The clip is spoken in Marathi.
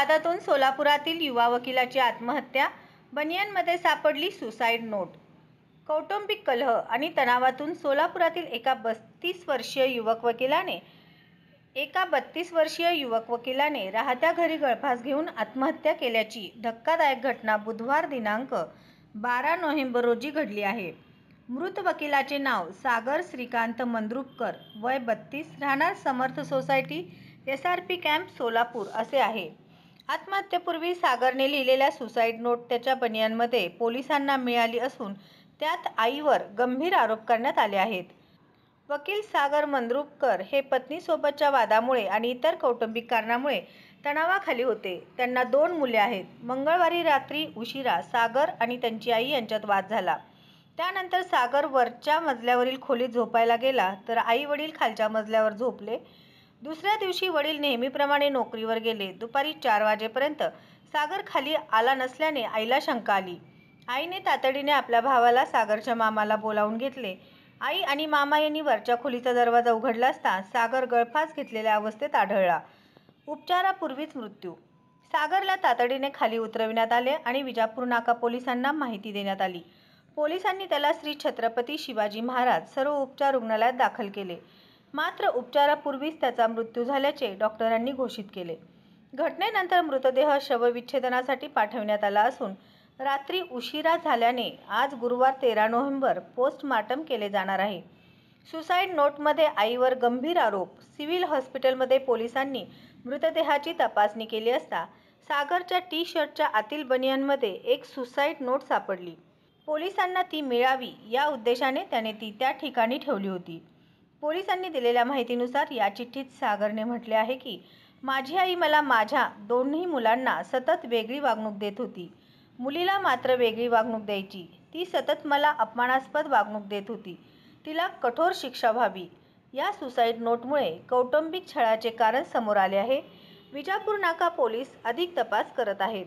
वादातून सोलापुरातील युवा वकिलाची आत्महत्या, बनियांमध्ये सापडली सुसाईड नोट. कौटुंबिक कलह आणि तणावातून सोलापुरातील एका 32 वर्षीय युवक वकिलाने राहत्या घरी गळफास घेऊन आत्महत्या केल्याची धक्कादायक घटना बुधवार दिनांक 12 नोव्हेंबर रोजी घडली आहे. मृत वकिलाचे नाव सागर श्रीकांत मंद्रुपकर, वय 32, राहणार समर्थ सोसायटी, SRP कॅम्प, सोलापूर असे आहे. आत्महत्येपूर्वी सागरने लिहिलेल्या सुसाईड नोट त्याच्या बनियांमध्ये पोलिसांना मिळाली असून त्यात आईवर गंभीर आरोप करण्यात आले आहेत. वकील सागर मंद्रुपकर हे पत्नीसोबतच्या वादामुळे आणि इतर कौटुंबिक कारणामुळे तणावाखाली होते. त्यांना 2 मुले आहेत. मंगळवारी रात्री उशिरा सागर आणि त्यांची आई यांच्यात वाद झाला. त्यानंतर सागर वरच्या मजल्यावरील खोलीत झोपायला गेला तर आई वडील खालच्या मजल्यावर झोपले. दुसऱ्या दिवशी वडील नेहमीप्रमाणे नोकरीवर गेले. दुपारी 4 वाजेपर्यंत सागर खाली आला नसल्याने आईला शंका आली. आईने तातडीने आपल्या भावाला सागरच्या मामाला बोलावून घेतले. आई आणि मामा यांनी वरच्या खोलीचा दरवाजा उघडला असता सागर गळफास घेतलेल्या अवस्थेत आढळला. उपचारापूर्वीच मृत्यू. सागरला तातडीने खाली उतरविण्यात आले आणि विजापूर नाका पोलिसांना माहिती देण्यात आली. पोलिसांनी त्याला श्री छत्रपती शिवाजी महाराज सर्व उपचार रुग्णालयात दाखल केले. मात्र उपचारापूर्वीच त्याचा मृत्यू झाल्याचे डॉक्टरांनी घोषित केले. घटनेनंतर मृतदेह शवविच्छेदनासाठी पाठवण्यात आला असून रात्री उशिरा झाल्याने आज गुरुवार 13 नोव्हेंबर पोस्टमार्टम केले जाणार आहे. सुसाईड नोटमध्ये आईवर गंभीर आरोप. सिव्हिल हॉस्पिटलमध्ये पोलिसांनी मृतदेहाची तपासणी केली असता सागरच्या टी-शर्टच्या आतील बनियांमध्ये एक सुसाईड नोट सापडली. पोलिसांना ती मिळावी या उद्देशाने त्याने ती त्या ठिकाणी ठेवली होती. पोलिसांनी दिलेल्या माहितीनुसार या चिठ्ठीत सागरने म्हटले आहे की, माझी आई मला माझ्या दोन्ही मुलांना सतत वेगळी वागणूक देत होती. मुलीला मात्र वेगळी वागणूक द्यायची. ती सतत मला अपमानास्पद वागणूक देत होती. तिला कठोर शिक्षा व्हावी. या सुसाईड नोटमुळे कौटुंबिक छळाचे कारण समोर आले आहे. विजापूर नाका पोलीस अधिक तपास करत आहेत.